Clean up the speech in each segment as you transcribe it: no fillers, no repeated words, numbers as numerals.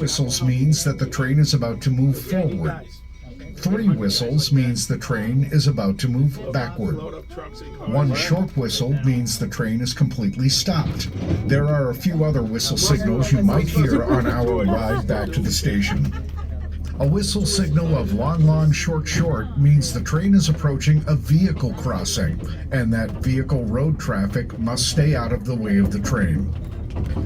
whistles means that the train is about to move forward. 3 whistles means the train is about to move backward. 1 short whistle means the train is completely stopped. There are a few other whistle signals you might hear on our ride back to the station. A whistle signal of long, long, short, short means the train is approaching a vehicle crossing, and that vehicle road traffic must stay out of the way of the train.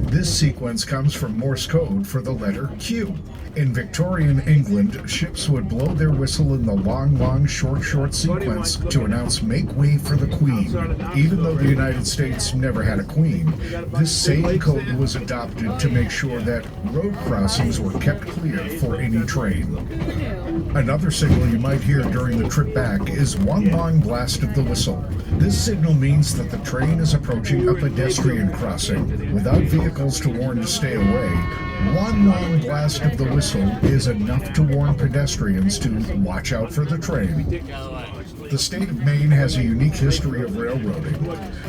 This sequence comes from Morse code for the letter Q. In Victorian England, ships would blow their whistle in the long, long, short, short sequence to announce "Make way for the Queen." Even though the United States never had a queen, this same code was adopted to make sure that road crossings were kept clear for any train. Another signal you might hear during the trip back is one long blast of the whistle. This signal means that the train is approaching a pedestrian crossing. Without vehicles to warn to stay away, one long blast of the whistle is enough to warn pedestrians to watch out for the train. The state of Maine has a unique history of railroading.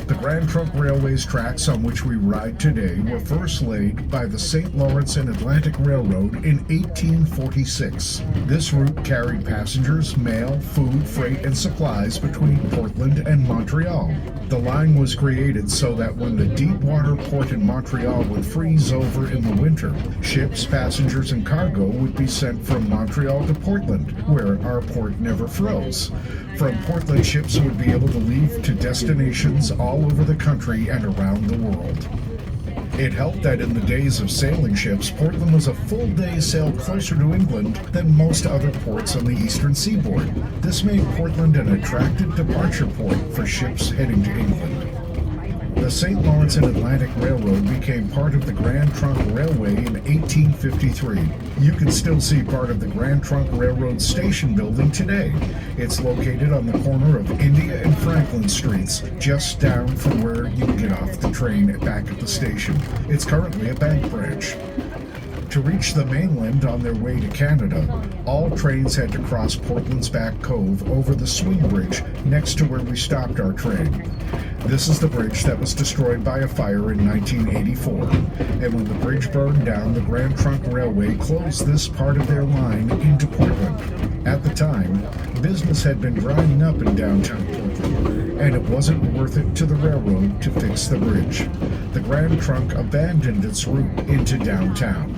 The Grand Trunk Railway's tracks on which we ride today were first laid by the St. Lawrence and Atlantic Railroad in 1846. This route carried passengers, mail, food, freight, and supplies between Portland and Montreal. The line was created so that when the deep water port in Montreal would freeze over in the winter, ships, passengers, and cargo would be sent from Montreal to Portland, where our port never froze. From Portland, ships would be able to leave to destinations all over the country and around the world. It helped that in the days of sailing ships, Portland was a full day sail closer to England than most other ports on the eastern seaboard. This made Portland an attractive departure port for ships heading to England. The St. Lawrence and Atlantic Railroad became part of the Grand Trunk Railway in 1853. You can still see part of the Grand Trunk Railroad station building today. It's located on the corner of India and Franklin Streets, just down from where you get off the train back at the station. It's currently a bank branch. To reach the mainland on their way to Canada, all trains had to cross Portland's Back Cove over the swing bridge next to where we stopped our train. This is the bridge that was destroyed by a fire in 1984, and when the bridge burned down, the Grand Trunk Railway closed this part of their line into Portland. At the time, business had been drying up in downtown Portland, and it wasn't worth it to the railroad to fix the bridge. The Grand Trunk abandoned its route into downtown.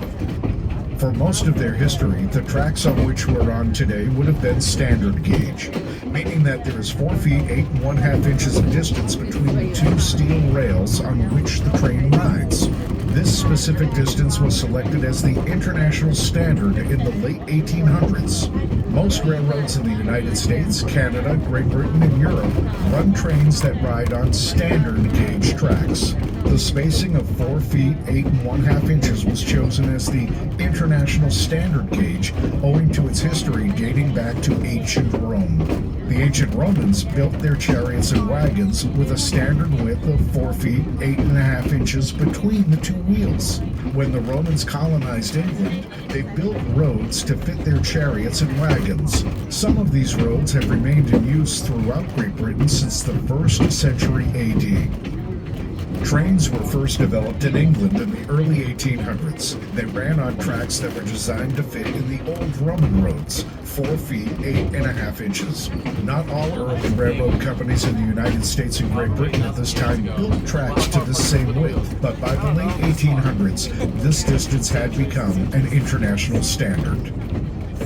For most of their history, the tracks on which we're on today would have been standard gauge, meaning that there is 4 feet 8 1/2 inches of distance between the 2 steel rails on which the train rides. This specific distance was selected as the international standard in the late 1800s. Most railroads in the United States, Canada, Great Britain, and Europe run trains that ride on standard gauge tracks. The spacing of 4 feet 8 1/2 inches was chosen as the international standard gauge owing to its history dating back to ancient Rome. The ancient Romans built their chariots and wagons with a standard width of 4 feet 8 1/2 inches between the 2 wheels. When the Romans colonized England, they built roads to fit their chariots and wagons. Some of these roads have remained in use throughout Great Britain since the 1st century AD. Trains were first developed in England in the early 1800s. They ran on tracks that were designed to fit in the old Roman roads, 4 feet 8 1/2 inches. Not all early railroad companies in the United States and Great Britain at this time built tracks to the same width, but by the late 1800s, this distance had become an international standard.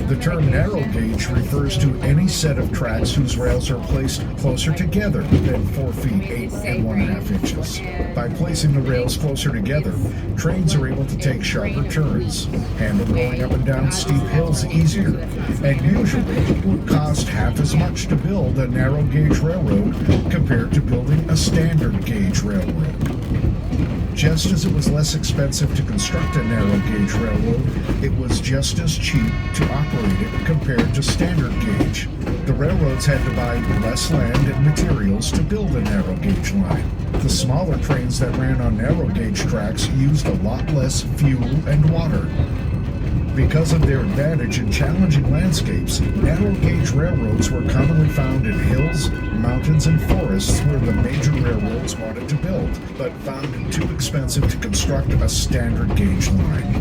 The term narrow gauge refers to any set of tracks whose rails are placed closer together than 4 feet 8 1/2 inches. By placing the rails closer together, trains are able to take sharper turns, handle going up and down steep hills easier, and usually would cost half as much to build a narrow gauge railroad compared to building a standard gauge railroad. Just as it was less expensive to construct a narrow gauge railroad, it was just as cheap to operate it compared to standard gauge. The railroads had to buy less land and materials to build a narrow gauge line. The smaller trains that ran on narrow gauge tracks used a lot less fuel and water. Because of their advantage in challenging landscapes, narrow gauge railroads were commonly found in hills, mountains, and forests where the major railroads wanted to build, but found it too expensive to construct a standard gauge line.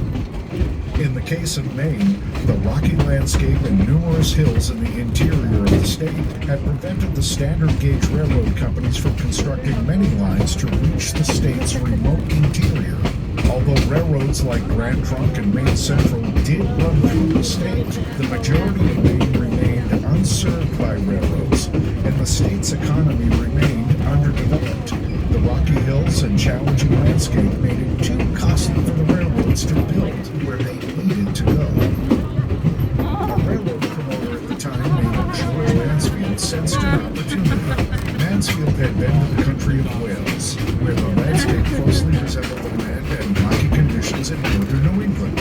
In the case of Maine, the rocky landscape and numerous hills in the interior of the state had prevented the standard gauge railroad companies from constructing many lines to reach the state's remote interior. Although railroads like Grand Trunk and Maine Central did run through the state, the majority of Maine remained unserved by railroads, and the state's economy remained underdeveloped. The rocky hills and challenging landscape made it too costly for the railroads to build where they needed to go. A railroad promoter at the time named George Mansfield sensed an opportunity. Mansfield had been to the country of Wales, where the landscape closely resembled the land and rocky conditions in northern New England.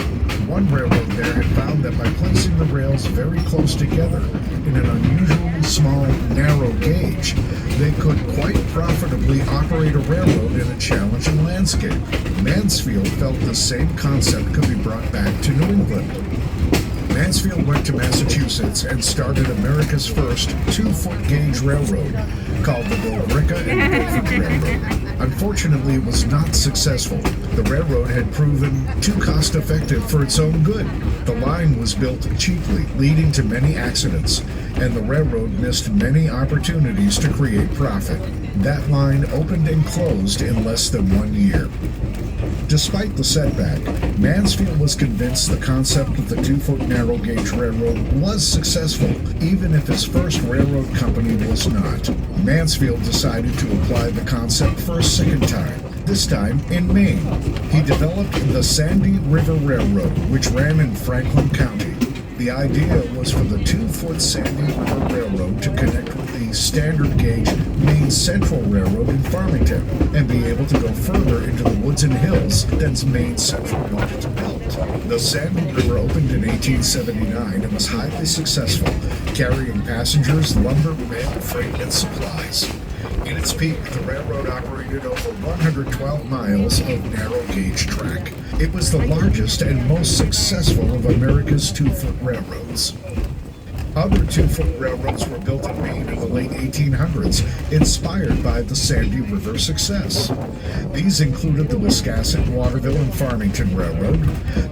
One railroad there had found that by placing the rails very close together in an unusually small, narrow gauge, they could quite profitably operate a railroad in a challenging landscape. Mansfield felt the same concept could be brought back to New England. Mansfield went to Massachusetts and started America's first 2-foot gauge railroad, called the Billerica and Beaufort Railroad. Unfortunately, it was not successful. The railroad had proven too cost-effective for its own good. The line was built cheaply, leading to many accidents, and the railroad missed many opportunities to create profit. That line opened and closed in less than 1 year. Despite the setback, Mansfield was convinced the concept of the 2-foot narrow gauge railroad was successful, even if his first railroad company was not. Mansfield decided to apply the concept for a second time, this time in Maine. He developed the Sandy River Railroad, which ran in Franklin County. The idea was for the 2-foot Sandy River Railroad to connect with the standard gauge Maine Central Railroad in Farmington and be able to go further into the woods and hills than Maine Central wanted to build. The Sandy River opened in 1879 and was highly successful, carrying passengers, lumber, mail, freight, and supplies. In its peak, the railroad operated over 112 miles of narrow gauge track. It was the largest and most successful of America's 2-foot railroads. Other 2-foot railroads were built in Maine in the late 1800s, inspired by the Sandy River success. These included the Wiscasset, Waterville, and Farmington Railroad,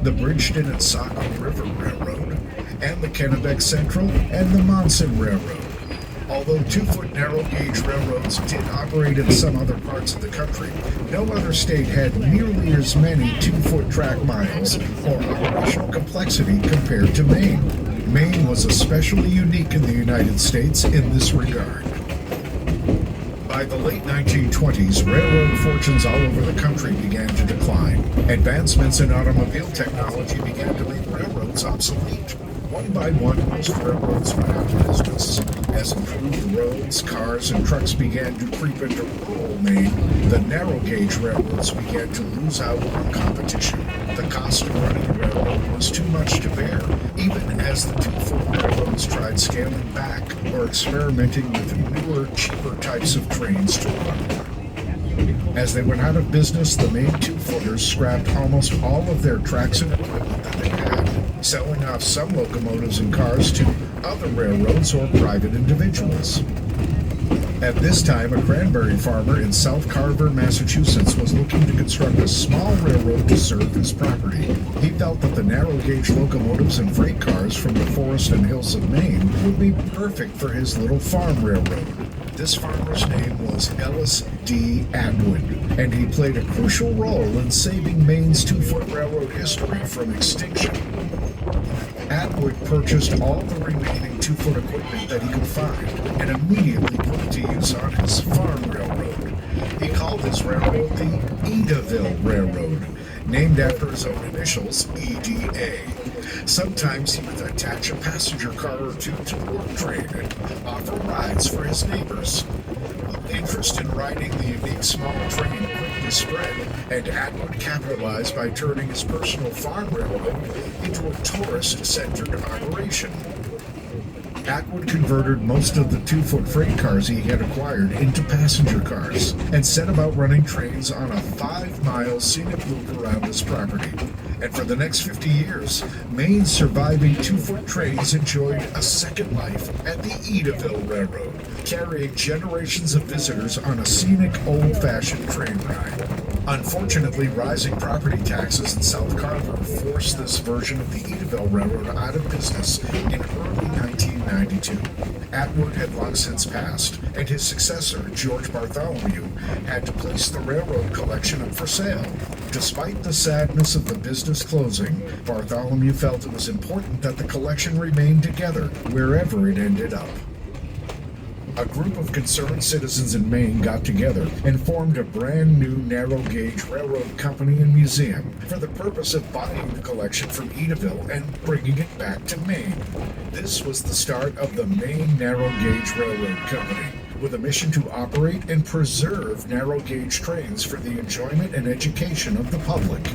the Bridgeton and Saco River Railroad, and the Kennebec Central and the Monson Railroad. Although 2-foot narrow gauge railroads did operate in some other parts of the country, no other state had nearly as many 2-foot track miles or operational complexity compared to Maine. Maine was especially unique in the United States in this regard. By the late 1920s, railroad fortunes all over the country began to decline. Advancements in automobile technology began to make railroads obsolete. One by one, most railroads went out of business. As improved roads, cars, and trucks began to creep into rural Maine, the narrow gauge railroads began to lose out on competition. The cost of running a railroad was too much to bear, even as the 2-foot railroads tried scaling back or experimenting with newer, cheaper types of trains to run. As they went out of business, the Maine 2-footers scrapped almost all of their tracks and equipment that they had, selling off some locomotives and cars to other railroads or private individuals. At this time, a cranberry farmer in South Carver, Massachusetts, was looking to construct a small railroad to serve his property. He felt that the narrow gauge locomotives and freight cars from the forest and hills of Maine would be perfect for his little farm railroad. This farmer's name was Ellis D. Atwood, and he played a crucial role in saving Maine's 2-foot railroad history from extinction. Atwood purchased all the remaining 2-foot equipment that he could find and immediately put it to use on his farm railroad. He called his railroad the Edaville Railroad, named after his own initials, EDA. Sometimes he would attach a passenger car or two to the work train and offer rides for his neighbors. Interest in riding the unique small train quickly spread, and Atwood capitalized by turning his personal farm railroad into a tourist-centered operation. Atwood converted most of the 2-foot freight cars he had acquired into passenger cars and set about running trains on a 5-mile scenic loop around his property. And for the next 50 years, Maine's surviving 2-foot trains enjoyed a second life at the Edaville Railroad, carrying generations of visitors on a scenic, old-fashioned train ride. Unfortunately, rising property taxes in South Carver forced this version of the Edaville Railroad out of business in early 1992. Atwood had long since passed, and his successor, George Bartholomew, had to place the railroad collection up for sale. Despite the sadness of the business closing, Bartholomew felt it was important that the collection remain together wherever it ended up. A group of concerned citizens in Maine got together and formed a brand new narrow gauge railroad company and museum for the purpose of buying the collection from Edaville and bringing it back to Maine. This was the start of the Maine Narrow Gauge Railroad Company, with a mission to operate and preserve narrow gauge trains for the enjoyment and education of the public.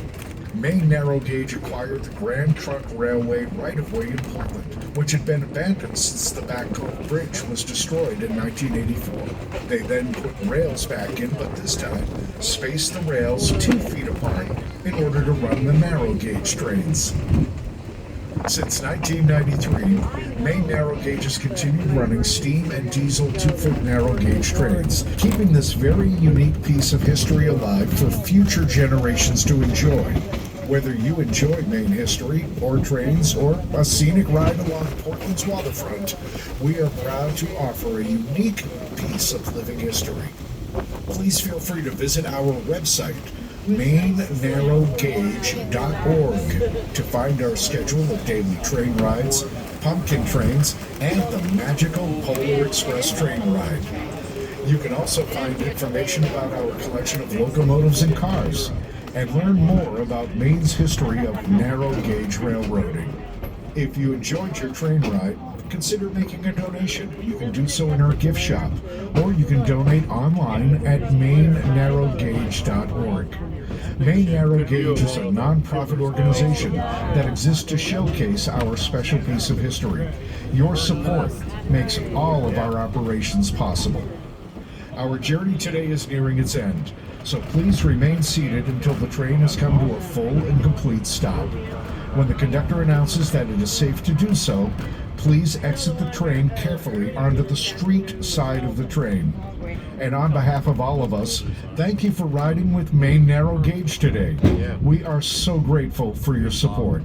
Maine Narrow Gauge acquired the Grand Trunk Railway right-of-way in Portland, which had been abandoned since the Back Cove Bridge was destroyed in 1984. They then put rails back in, but this time spaced the rails 2 feet apart in order to run the narrow gauge trains. Since 1993, Maine Narrow Gauge has continued running steam and diesel 2-foot narrow gauge trains, keeping this very unique piece of history alive for future generations to enjoy. Whether you enjoy Maine history, or trains, or a scenic ride along Portland's waterfront, we are proud to offer a unique piece of living history. Please feel free to visit our website, mainenarrowgauge.org, to find our schedule of daily train rides, pumpkin trains, and the magical Polar Express train ride. You can also find information about our collection of locomotives and cars, and learn more about Maine's history of narrow gauge railroading. If you enjoyed your train ride, consider making a donation. You can do so in our gift shop, or you can donate online at mainenarrowgauge.org. Maine Narrow Gauge is a non-profit organization that exists to showcase our special piece of history. Your support makes all of our operations possible. Our journey today is nearing its end, so please remain seated until the train has come to a full and complete stop. When the conductor announces that it is safe to do so, please exit the train carefully onto the street side of the train. And on behalf of all of us, thank you for riding with Maine Narrow Gauge today. We are so grateful for your support.